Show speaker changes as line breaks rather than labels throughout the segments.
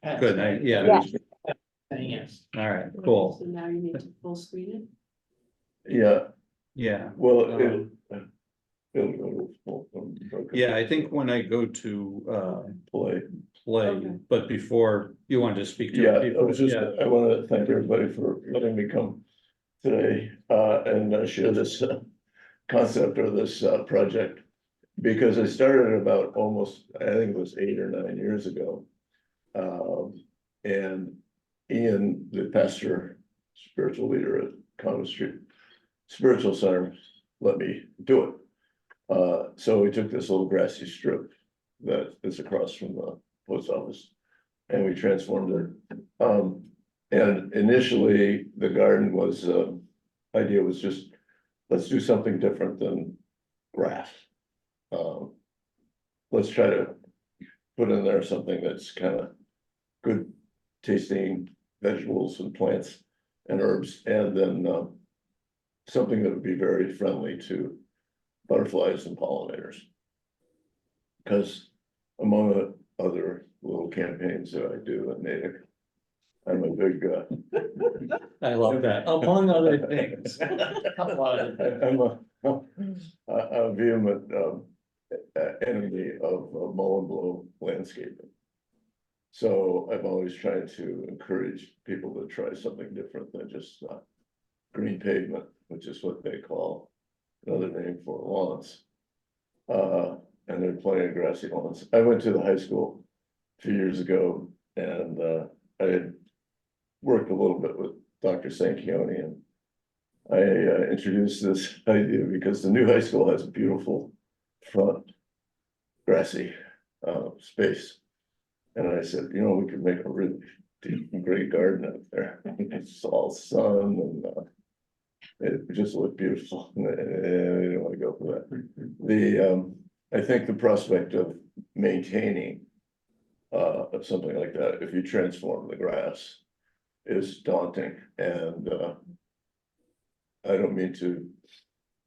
good, yeah,
Yes.
Yes.
all right, cool,
So now you need to full screen
Yeah,
yeah.
well,
Yeah, I think when I go to
play.
play,
Okay.
but before, you wanted to speak to
Yeah,
it
I was
before,
just,
yeah,
I want to thank everybody for letting me come today, and share this concept or this project. Because I started about almost, I think it was 8 or 9 years ago. And Ian, the pastor, spiritual leader at Conaway Street Spiritual Center, let me do it. So we took this little grassy strip that is across from the post office and we transformed it. And initially the garden was, idea was just, let's do something different than grass. Let's try to put in there something that's kind of good tasting vegetables and plants and herbs, and then something that would be very friendly to butterflies and pollinators. Because among the other little campaigns that I do in Natick, I'm a big
I love that, among other things.
I'm a vehement enemy of mow and blow landscaping. So I'm always trying to encourage people to try something different than just green pavement, which is what they call another name for lawns. And there are plenty of grassy lawns. I went to the high school a few years ago and I had worked a little bit with Dr. Sanchioni, and I introduced this idea because the new high school has a beautiful front grassy space. And I said, you know, we could make a really great garden out there. It's all sun and it just looked beautiful. And I didn't want to go for that. I think the prospect of maintaining something like that, if you transform the grass, is daunting. And I don't mean to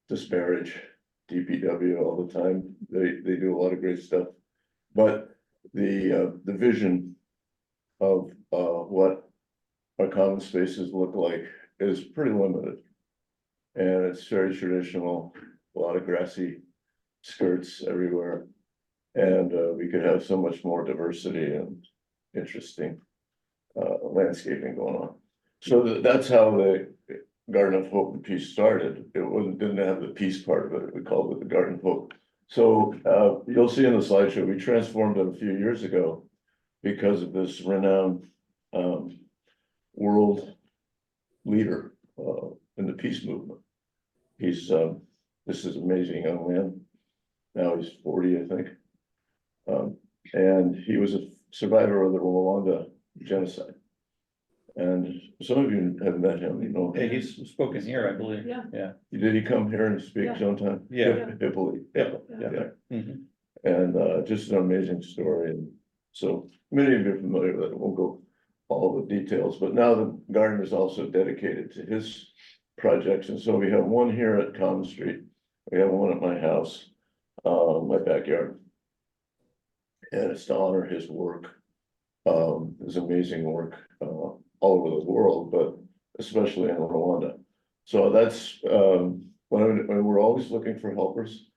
disparage DPW all the time. They do a lot of great stuff, but the vision of what our common spaces look like is pretty limited. And it's very traditional, a lot of grassy skirts everywhere. And we could have so much more diversity and interesting landscaping going on. So that's how the Garden of Hope and Peace started. It didn't have the peace part of it. We called it the Garden of Hope. So you'll see in the slideshow, we transformed it a few years ago because of this renowned world leader in the peace movement. He's this is an amazing young man. Now he's 40, I think. And he was a survivor of the Rwanda genocide. And some of you have met him, you know.
Yeah, he's spoken here, I believe.
Yeah.
Yeah.
Did he come here and speak
Yeah.
sometime?
Yeah.
Italy.
Yeah.
Yeah.
Mhm.
And just an amazing story. And so many of you are familiar with it. Won't go all the details, but now the garden is also dedicated to his projects. And so we have one here at Common Street. We have one at my house, my backyard. And it's to honor his work, his amazing work, all over the world, but especially in Rwanda. So that's, when we're always looking for helpers.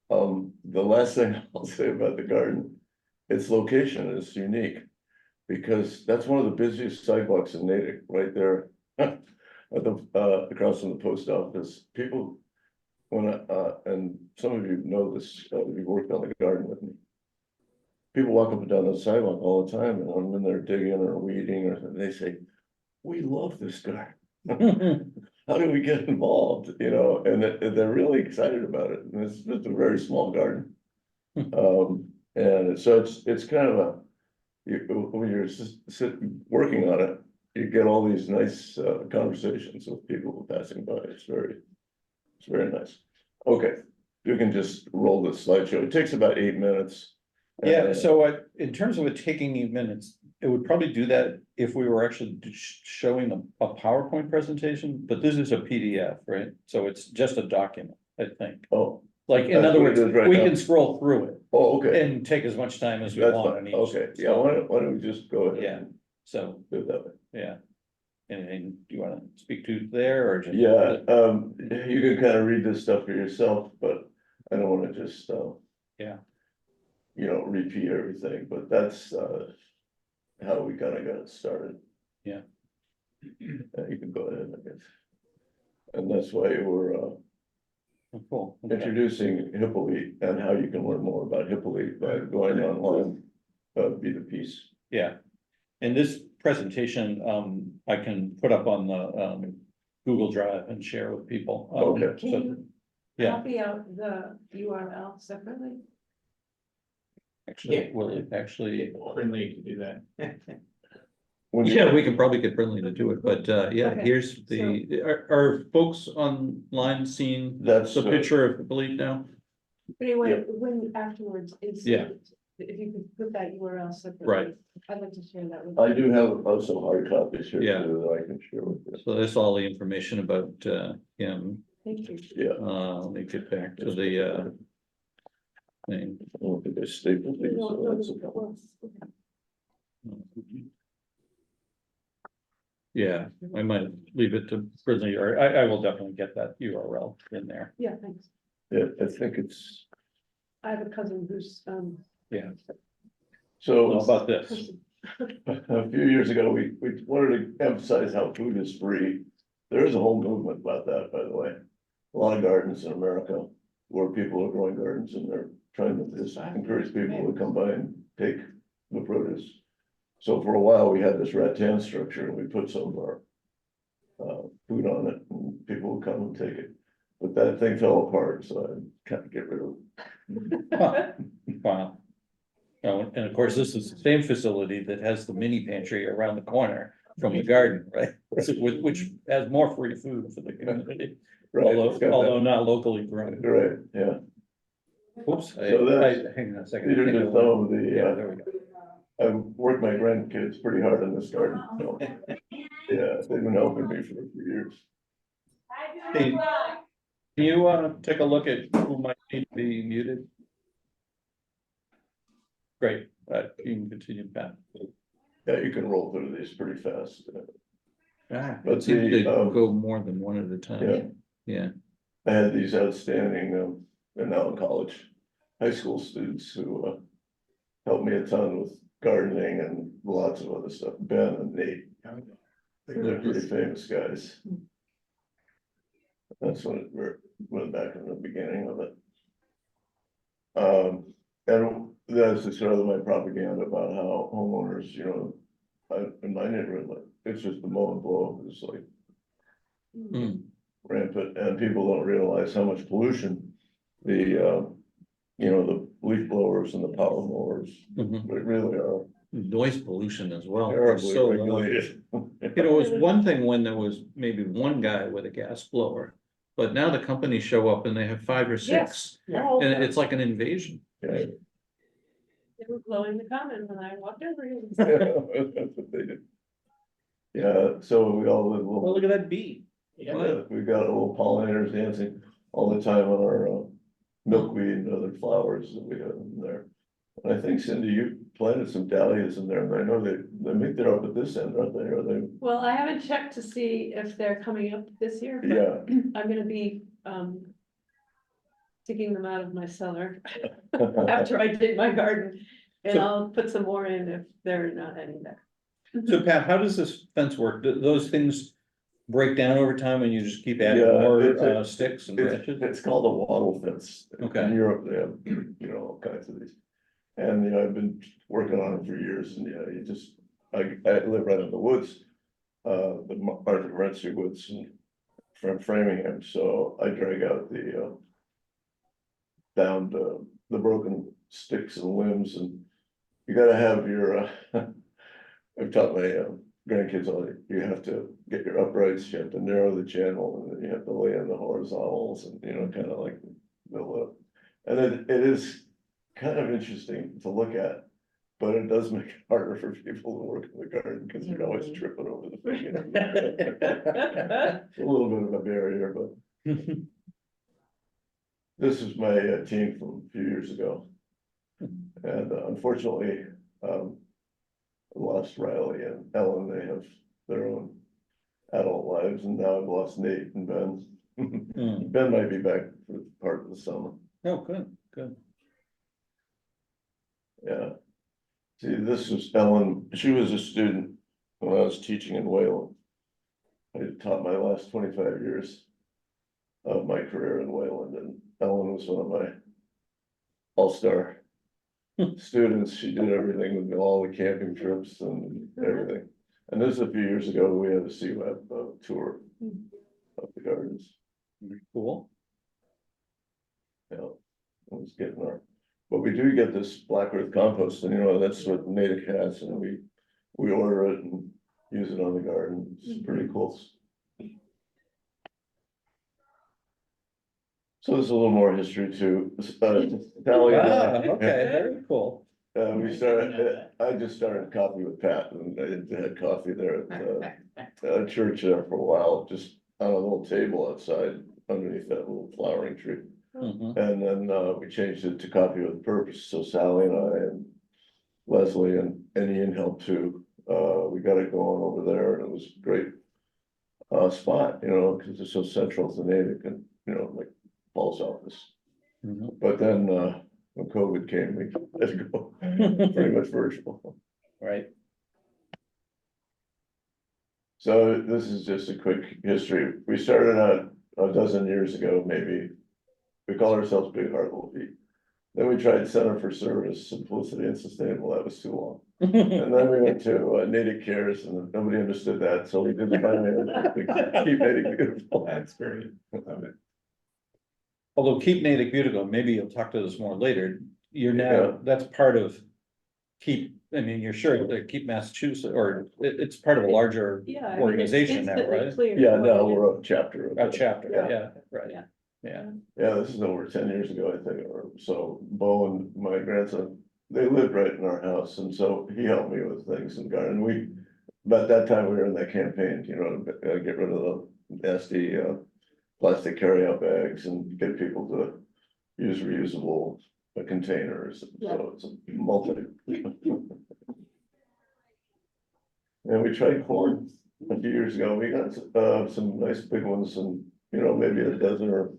The last thing I'll say about the garden, its location is unique. Because that's one of the busiest sidewalks in Natick, right there. At the across from the post office. People, and some of you know this, you worked on the garden with me. People walk up and down the sidewalk all the time, and when they're digging or weeding or something, they say, we love this garden. How do we get involved, you know, and they're really excited about it, and it's just a very small garden. And so it's kind of when you're just sitting, working on it, you get all these nice conversations with people passing by. It's very nice. Okay, you can just roll the slideshow. It takes about 8 minutes.
Yeah, so in terms of it taking 8 minutes, it would probably do that if we were actually showing a PowerPoint presentation, but this is a PDF, right? So it's just a document, I think.
Oh,
Like, in
That's
other
what it
words,
is right
we
now.
can scroll through it
Oh, okay,
and take as much time as we
that's
want.
fine,
on each
okay, yeah,
scroll.
why don't we just go ahead?
Yeah.
and
So,
Do it that way.
yeah. Anything you wanna speak to there, or just?
Yeah, you can kind of read this stuff for yourself, but I don't wanna just,
Yeah.
you know, repeat everything, but that's, how we kind of got it started.
Yeah.
You can go ahead, I guess. And that's why we're,
Oh, cool. Okay.
introducing Hippolyte and how you can learn more about Hippolyte by going online, be the piece.
Yeah, and this presentation, I can put up on the, Google Drive and share with people.
Okay.
Can
so-
you
Yeah,
copy out the URL separately?
actually, will it actually,
Friendly to do that.
When you-
yeah, we can probably get Brinley to do it, but, yeah,
Okay,
here's the, are folks online seeing
That's,
the picture of the Believe now?
But anyway, when afterwards, is.
Yeah.
If you could put that URL separately.
Right.
I'd like to share that with.
I do have also hard copies here
Yeah.
too that I can share with you.
So that's all the information about, him.
Thank you.
Yeah.
Let me get back to the, thing.
I don't think I stapled these,
No,
so
no,
that's.
no, well,
Yeah, I might leave it to Brinley, or I will definitely get that URL in there.
Yeah, thanks.
Yeah, I think it's,
I have a cousin who's,
Yeah.
so.
How about this?
person-
A few years ago, we wanted to emphasize how food is free. There is a whole movement about that, by the way. A lot of gardens in America where people are growing gardens and they're trying to just encourage people to come by and take the produce. So for a while, we had this rattan structure and we put some of our food on it and people would come and take it. But that thing fell apart, so I kind of get rid of it.
Wow. Oh, and of course, this is the same facility that has the mini pantry around the corner from the garden, right? So which has more free food for the community,
Right, it's got that-
although not locally grown.
Right, yeah.
Oops,
So that's-
hang on a second.
These are just some of
Yeah,
the,
there we go.
I've worked my grandkids pretty hard in this garden, so. Yeah, they've been helping me for a few years.
Hey, can you take a look at who might need to be muted? Great, you can continue, Pat.
Yeah, you can roll through these pretty fast.
It
But
seems
the,
to go more than one at a
Yeah,
time. Yeah,
I had these outstanding, they're now in college, high school students who, helped me a ton with gardening and lots of other stuff, Ben and Nate. They're pretty famous guys. That's when it went back in the beginning of it. And that's just sort of my propaganda about how homeowners, you know, in my neighborhood, like, it's just the mow and blow, it's like
Hmm.
rampant, and people don't realize how much pollution the, you know, the leaf blowers and the power mowers,
Mhm.
they really are
Noise pollution as well. It's
terribly
so loud.
regulated.
You know, it was one thing when there was maybe one guy with a gas blower, but now the companies show up and they have 5 or 6.
Yes. Oh,
And it's like an invasion.
Yeah.
They were blowing the common when I walked over here.
That's what they do. Yeah, so we all live a
Well,
little,
look at that bee.
yeah, we got little pollinators dancing all the time on our milkweed and other flowers that we have in there. And I think Cindy, you planted some dahlias in there, and I know they think they're up at this end, aren't they? Are they?
Well, I haven't checked to see if they're coming up this year, but
Yeah.
I'm gonna be, digging them out of my cellar after I dig my garden. And
So-
I'll put some more in if they're not any there.
So Pat, how does this fence work? Those things break down over time and you just keep adding
Yeah,
more
it's a-
sticks and
It's,
branches?
it's called a wattle fence.
Okay.
In Europe, they have, you know, all kinds of these. And, you know, I've been working on it for years and, yeah, you just, I live right in the woods. The Arthur Rensselaer Woods and from Framingham, so I drag out the, down the broken sticks and limbs and you gotta have your, I've taught my grandkids all, you have to get your uprights, you have to narrow the channel, and then you have to lay in the horizontals and, you know, kind of like build up. And it is kind of interesting to look at, but it does make it harder for people to work in the garden, because you're always tripping over the thing. It's a little bit of a barrier, but This is my team from a few years ago. And unfortunately, lost Riley and Ellen. They have their own adult lives, and now I've lost Nate and Ben.
Hmm.
Ben might be back for part of the summer.
Oh, good, good.
Yeah. See, this was Ellen. She was a student when I was teaching in Wayland. I taught my last 25 years of my career in Wayland, and Ellen was one of my all-star students. She did everything with me, all the camping trips and everything. And this is a few years ago, we had a CWAP tour of the gardens.
Very cool.
Yeah, it was getting our, but we do get this black earth compost, and that's what Natick has, and we order it and use it on the garden. It's pretty cool. So there's a little more history too. Sally and
Ah,
I,
okay, very cool.
we started, I just started coffee with Pat, and I had coffee there at church there for a while, just on a little table outside underneath that little flowering tree.
Mhm.
And then we changed it to Coffee with Purpose, so Sally and I and Leslie and Ian helped too. We got it going over there, and it was a great spot, because it's so central to Natick and, like Paul's office.
Mhm.
But then when COVID came, we had to go pretty much virtual.
Right,
So this is just a quick history. We started out a dozen years ago, maybe. We called ourselves Big Heart Little Feet. Then we tried Center for Service, Simplicity and Sustainable. That was too long. And then we went to Natick Cares, and nobody understood that, so we did finally keep Natick beautiful.
That's great. Love it.
although keep Natick beautiful, maybe you'll talk to us more later, you're
Yeah.
now, that's part of. Keep, I mean, you're sure that Keep Massachusetts, or it's part of a larger
Yeah. I mean, it's
organization now,
instantly
right?
clear
Yeah,
what
now
it is.
we're a chapter. of
A
it.
chapter,
Yeah.
yeah, right,
Yeah.
yeah.
Yeah, this is over 10 years ago, I think, or so. Bo and my grandson, they lived right in our house, and so he helped me with things in garden. But that time we were in that campaign, to get rid of the nasty plastic carryout bags and get people to use reusable containers. So it's a multi. And we tried corn a few years ago. We got some nice big ones, and maybe a dozen or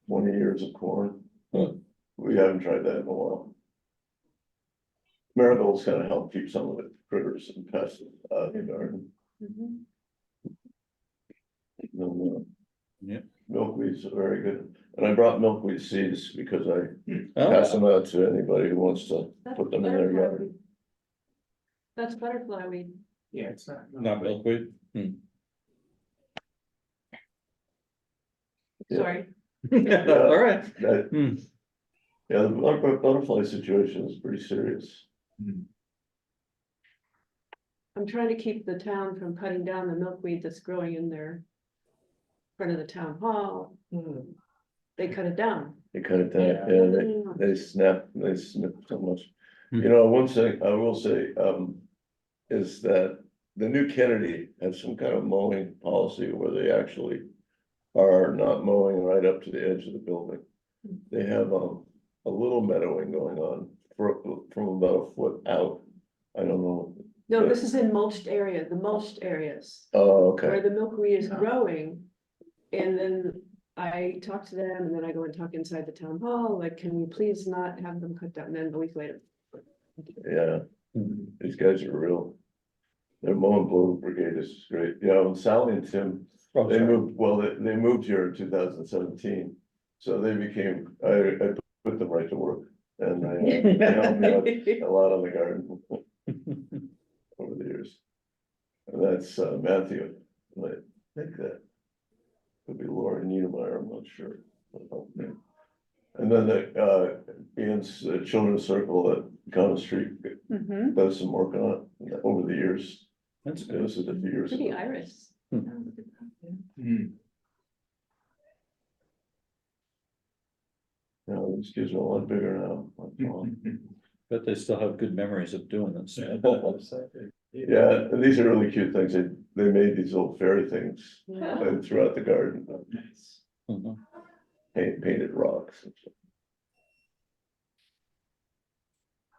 20 years of corn. But we haven't tried that in a while. Marigolds kind of help keep some of the critters and pests out in the garden.
Mhm.
And then,
Yeah.
milkweeds are very good. And I brought milkweed seeds because I
Oh,
pass them out to anybody who wants to
That's
put them in their
butterfly
yard.
weed. That's butterfly weed.
Yeah, it's not.
not milkweed.
Yeah.
Sorry.
All right.
That,
Hmm.
yeah, the butterfly situation is pretty serious.
I'm trying to keep the town from cutting down the milkweed that's growing in their front of the town hall. They cut it down.
They cut it down,
Yeah.
yeah, they snip so much.
Hmm.
One thing I will say, is that the new Kennedy has some kind of mowing policy where they actually are not mowing right up to the edge of the building. They have, a little meadowing going on from about a foot out. I don't know.
No, this is in mulched area, the mulched areas
Oh,
where
okay,
the milkweed is growing. And then I talk to them, and then I go and talk inside the town hall, like, can we please not have them cut down? And then a week later.
yeah, these guys are real. Their mowing blow brigade is great, and Sally and Tim,
Oh,
they
sorry.
moved, they moved here in 2017. So they became, I put them right to work, and they helped me out a lot on the garden over the years. And that's Matthew, I think that could be Laura Niedermeyer, I'm not sure. And then Ian's Children's Circle at Common Street
Mhm.
does some work on it over the years.
That's good.
This is a few years
Pretty
ago.
iris.
These kids are a lot bigger now.
But they still have good memories of doing this.
Yeah, and these are really cute things. They made these little fairy things
Yeah.
throughout the garden.
Nice.
Mhm.
painted rocks. And so.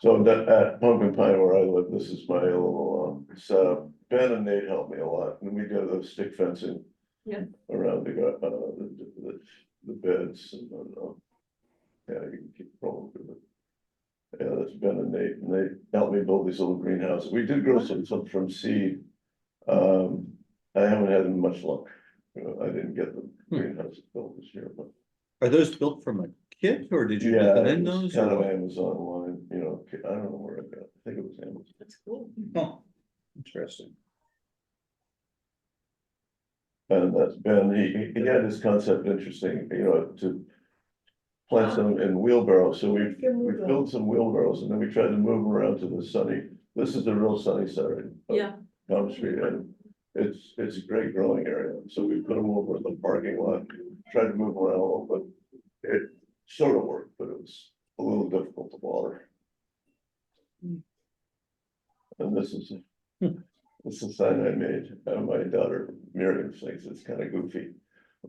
So that at Pumpkin Pine where I live, this is my little setup. Ben and Nate helped me a lot, and we did the stick fencing.
Yeah.
Around the beds and yeah, you can keep rolling through it. Yeah, that's Ben and they helped me build these little greenhouses. We did grow some from seed. I haven't had much luck. You know, I didn't get the greenhouses built this year, but.
Are those built from a kit or did you
Yeah,
put
it
in
was
those?
kind of
or-
Amazon line, you know, I don't know where I got it. I think it was Amazon.
That's cool.
Oh, interesting.
And that's Ben, he had this concept interesting, you know, to plant them in wheelbarrows, so we filled some wheelbarrows and then we tried to move them around to the sunny. This is the real sunny side of
Yeah.
Palm Street, and it's a great growing area, so we put them over in the parking lot, tried to move around a little, but it sort of worked, but it was a little difficult to water. And this is a sign I made, my daughter Miriam thinks it's kind of goofy,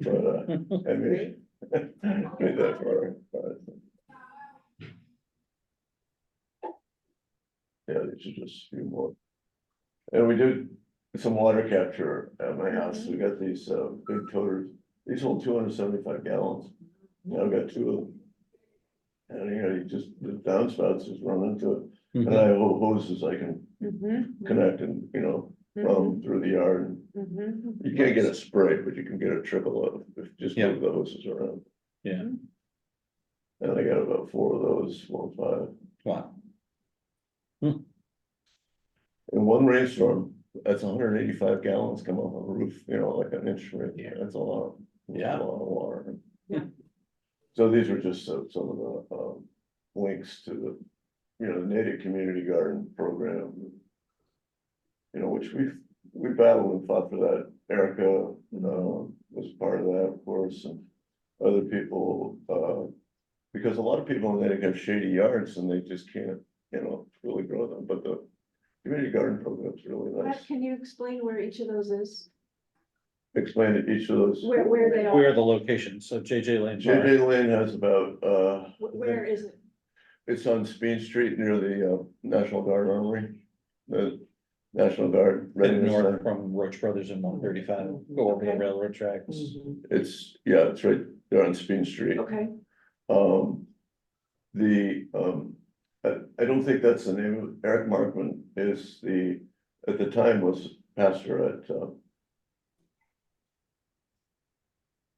but I made that for her. Yeah, these are just a few more. And we did some water capture at my house. We got these big toters. These hold 275 gallons. Now I've got two of them. And you know, you just, the downspouts just run into it. And I have hoses I can connect and, you know, run through the yard. You can't get a spray, but you can get a trickle of, if you just move the hoses around.
Yeah,
And I got about 4 of those, 4 or 5.
wow.
In one rainstorm, that's 185 gallons come off the roof, you know, like an inch rain.
Yeah.
That's a lot.
Yeah.
A lot of water.
Yeah.
So these were just some of the links to the, you know, the Native Community Garden Program. You know, which we battled and fought for that. Erica was part of that, of course, and other people, because a lot of people in Native have shady yards and they just can't, you know, really grow them, but the community garden program is really nice.
Can you explain where each of those is?
Explain to each of those.
Where they
Where are
are?
the locations? So JJ Lane. Park.
JJ Lane has about,
Where is it?
it's on Speed Street near the National Guard Armory. The National Guard.
Head
Readiness
north
Center.
from Roach Brothers and 135, go over the
Okay.
railroad tracks.
It's, yeah, it's right there on Speed Street.
Okay,
I don't think that's the name of Eric Markman is at the time was pastor at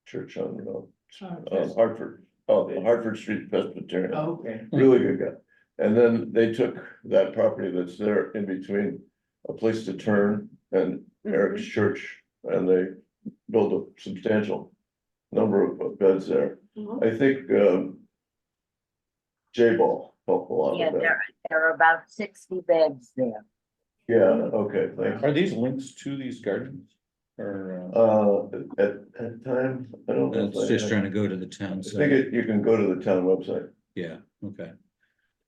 church on Hartford, the Hartford Street Presbyterian.
Okay.
Really good guy. And then they took that property that's there in between a place to turn and Eric's church, and they built a substantial number of beds there. I think J-Ball helped a lot
Yeah,
with that.
there are about 60 beds there.
Yeah, okay, thanks.
Are these links to these gardens? Or,
At time, I don't know. if
it's
I
just
have-
trying to go to the town
I
site.
think you can go to the town website.
Yeah, okay.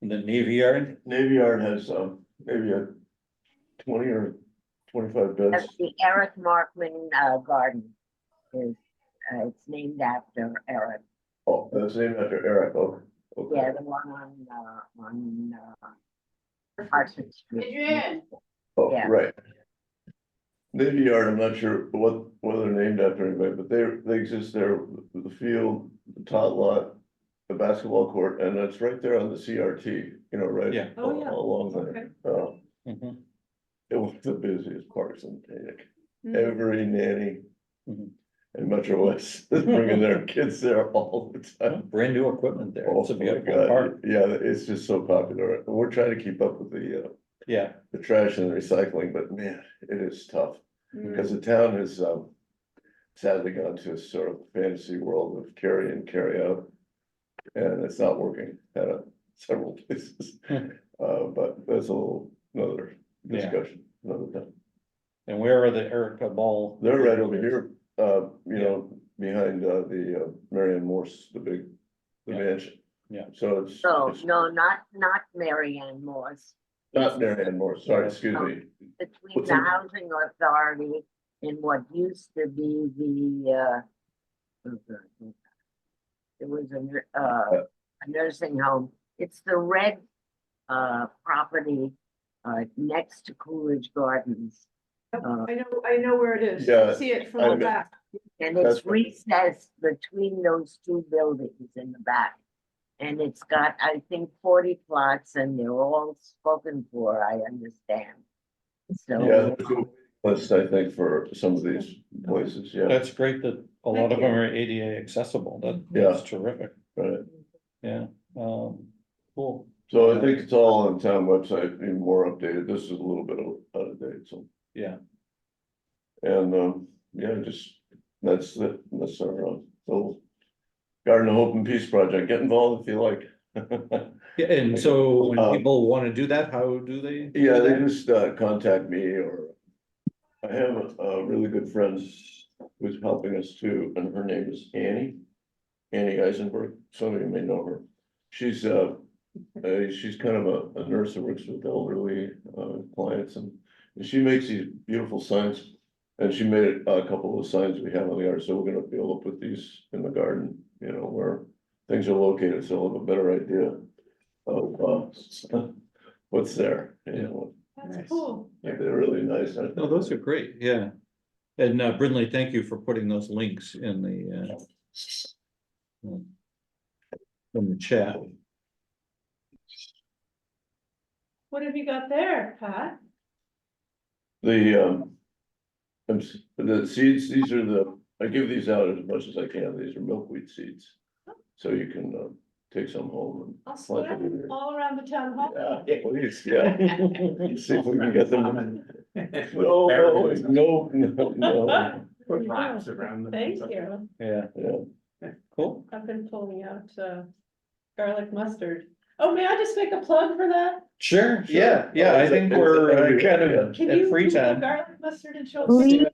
And the Navy Yard?
Navy Yard has maybe a 20 or 25 beds.
That's the Eric Markman Garden. It's named after Eric.
Oh, that's named after Eric. Oh, okay.
Yeah, the one on Hartford Street.
Oh,
yeah.
right. Navy Yard, I'm not sure whether they're named after anybody, but they exist there, the field, the tot lot, the basketball court, and that's right there on the CRT, you know, right?
Yeah.
Oh, yeah.
Along
Okay.
there.
Mhm.
It was the busiest parks in Natick.
Mhm.
Every nanny
Mhm.
in Metro West is bringing their kids there all the time.
Brand new equipment there.
Oh
It's a
my
beautiful
God,
park.
yeah, it's just so popular. We're trying to keep up with
Yeah,
the trash and the recycling, but man, it is tough.
Mm.
Because the town has sadly gone to a sort of fantasy world of carry in, carry out. And it's not working at several places.
Hmm.
But that's another
Yeah.
discussion, another time.
and where are the Erica Ball?
They're right over here, you know, behind the Marianne Morse, the
Yeah.
mansion.
Yeah.
So it's.
No,
it's
no, not Marianne Morse.
Not Marianne Morse, sorry, excuse me.
Between
What's
the
in-
housing authority and what used to be the there was a nursing home. It's the red property next to Coolidge Gardens.
I know where it is.
Yeah,
I see it from
I
the
know.
back.
And
That's
it's
right.
recessed between those two buildings in the back. And it's got, I think, 40 plots and they're all spoken for, I understand.
Yeah,
So,
there's a list, I think, for some of these places, yeah,
That's great that a lot
Thank
of them
you.
are ADA accessible.
Yeah.
That's terrific.
right.
Yeah, cool.
So I think it's all on town website, even more updated. This is a little bit out of date, so.
Yeah,
And, yeah, just, that's it, that's our, little Garden of Hope and Peace project. Get involved if you like.
yeah, and so when
Uh,
people want to do that, how do they? do
Yeah, they
that?
just, contact me, or I have a really good friend who's helping us too, and her name is Annie Eisenberg. Some of you may know her. She's kind of a nurse that works with elderly, clients, and she makes these beautiful signs. And she made a couple of signs we have on the yard, so we're gonna be able to put these in the garden, you know, where things are located, so we'll have a better idea of, what's there, you know.
That's
Nice.
cool.
They're really nice.
No, those are great, yeah. And Brindley, thank you for putting those links in the chat.
What have you got there, Pat?
The seeds, these are I give these out as much as I can. These are milkweed seeds. So you can, take some home
I'll
and
spread
plant them in
them
here.
all around the town hall.
Yeah, please, yeah. See if we can get them. No.
Put rocks around them.
Thank you.
Yeah,
Yeah,
cool.
I've been pulling out garlic mustard. Oh, may I just make a plug for that?
Sure,
Sure.
yeah, I think we're kind of
Can
at
you
free
Google
time.
garlic mustard and show?
Please.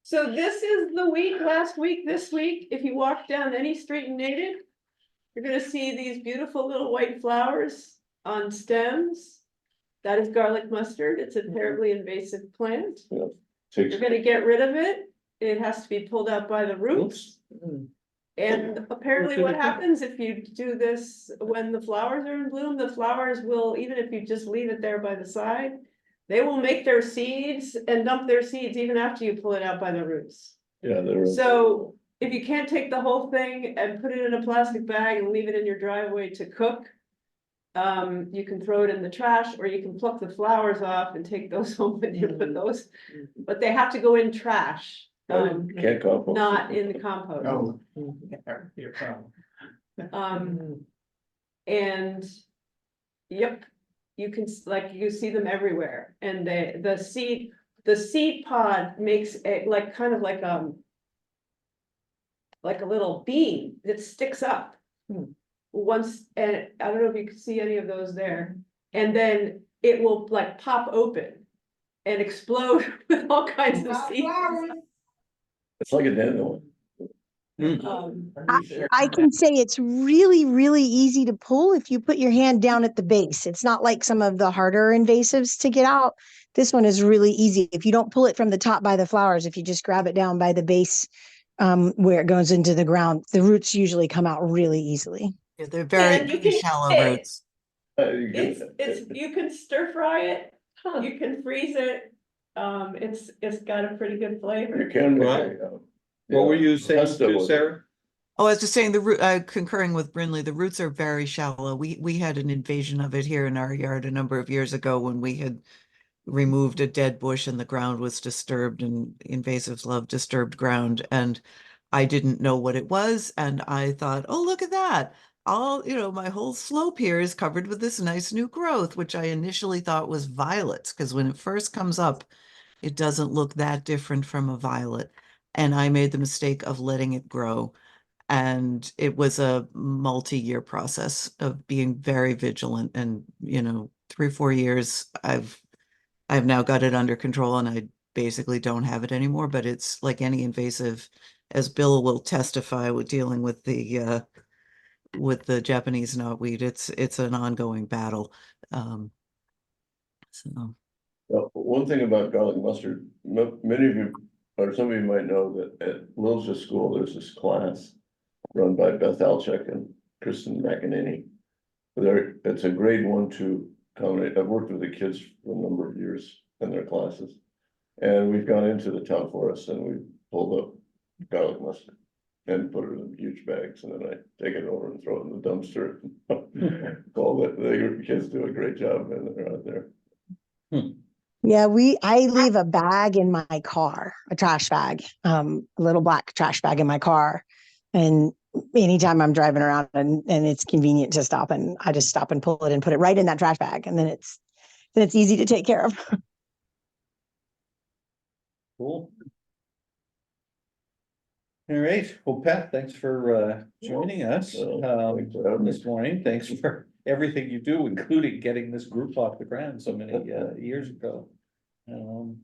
So this is the week, last week, this week, if you walk down any street in Native, you're gonna see these beautiful little white flowers on stems. That is garlic mustard. It's a terribly invasive plant.
takes,
You're gonna get rid of it. It has to be pulled out by the roots. And apparently what happens if you do this when the flowers are in bloom, the flowers will, even if you just leave it there by the side, they will make their seeds and dump their seeds even after you pull it out by the roots.
yeah, they're.
So if you can't take the whole thing and put it in a plastic bag and leave it in your driveway to cook, you can throw it in the trash, or you can pluck the flowers off and take those home with you, put those, but they have to go in trash.
Can't compost.
Not in the compost.
Oh. Your problem.
And, yep, you can, like, you see them everywhere, and the seed pod makes a, like, kind of like a little bean that sticks up. Once, and I don't know if you can see any of those there, and then it will like pop open and explode with all kinds of seeds.
It's like a dandelion.
I can say it's really, really easy to pull if you put your hand down at the base. It's not like some of the harder invasives to get out. This one is really easy. If you don't pull it from the top by the flowers, if you just grab it down by the base, where it goes into the ground, the roots usually come out really easily.
Yeah, they're very,
And you
very
can
shallow
eat it.
roots.
It's, you can stir fry it, you can freeze it, it's got a pretty good
You
flavor.
can make
Right.
it,
What were you saying
Pesto
too,
was-
Sarah?
Oh, I was just saying concurring with Brindley, the roots are very shallow. We had an invasion of it here in our yard a number of years ago when we had removed a dead bush and the ground was disturbed, and invasives love disturbed ground. And I didn't know what it was. And I thought, oh, look at that. My whole slope here is covered with this nice new growth, which I initially thought was violets, because when it first comes up, it doesn't look that different from a violet. And I made the mistake of letting it grow. And it was a multi-year process of being very vigilant. And, 3 or 4 years, I've now got it under control, and I basically don't have it anymore. But it's like any invasive, as Bill will testify with dealing with the Japanese knotweed, it's an ongoing battle. So
One thing about garlic mustard, many of you, or some of you might know that at Lilja School, there's this class run by Beth Alchek and Kristen McEnany. It's a grade 1-2 combination. I've worked with the kids for a number of years in their classes. And we've gone into the town forest and we've pulled up garlic mustard and put it in huge bags, and then I take it over and throw it in the dumpster. All that, the kids do a great job and they're out there.
Yeah, I leave a bag in my car, a trash bag, a little black trash bag in my car. And anytime I'm driving around and it's convenient to stop, and I just stop and pull it and put it right in that trash bag. And then it's easy to take care of.
Cool. All right, well, Pat, thanks for joining us
Thanks for having me.
this morning. Thanks for everything you do, including getting this group off the ground so many years ago.